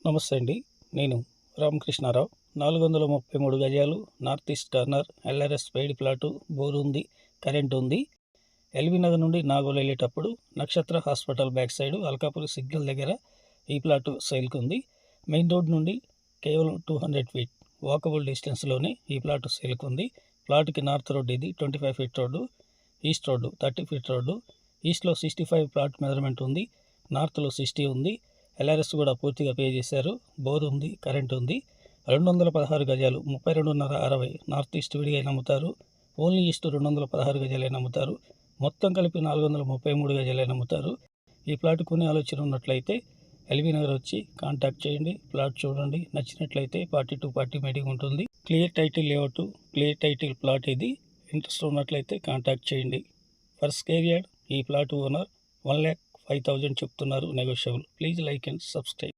నమస్తే అండి. నేను రామకృష్ణారావు. 433 గజాలు north east corner LRS paid plot, bore ఉంది, కరెంట్ ఉంది. ఎల్బీ నగర్ నుండి నాగోల్ వెళ్ళేటప్పుడు Nakshatra hospital back side Alkapuri signal దగ్గర ఈ ప్లాటు సేల్కి ఉంది. మెయిన్ రోడ్ నుండి కేవలం 200 ఫీట్ వాకబుల్ డిస్టెన్స్లోనే ఈ ప్లాటు సేల్కి ఉంది. ప్లాట్కి నార్త్ రోడ్ ఇది 25 feet road, east road 30 feet road. ఈస్ట్లో 65 ప్లాట్ మెజర్మెంట్ ఉంది, నార్త్లో 60 ఉంది. ఎల్ఆర్ఎస్ కూడా పూర్తిగా పే చేశారు. బోర్ ఉంది, కరెంట్ ఉంది. 216 గజాలు 32.5 60 నార్త్ ఈస్ట్ విడిగా నమ్ముతారు. ఓన్లీ ఈస్ట్ 216 గజాలే నమ్ముతారు. మొత్తం కలిపి 433 గజాలే నమ్ముతారు. ఈ ప్లాట్ కొనే ఆలోచన ఉన్నట్లయితే ఎల్బీ నగర్ వచ్చి కాంటాక్ట్ చేయండి. ప్లాట్ చూడండి, నచ్చినట్లయితే పార్టీ టు పార్టీ మీటింగ్ ఉంటుంది. Clear title layout, clear title plot ఇది. ఇంట్రెస్ట్ ఉన్నట్లయితే కాంటాక్ట్ చేయండి. ఫర్ స్క్వేర్ యార్డ్ ఈ ప్లాట్ ఓనర్ 1,05,000 చెప్తున్నారు, negotiable. Please like and subscribe.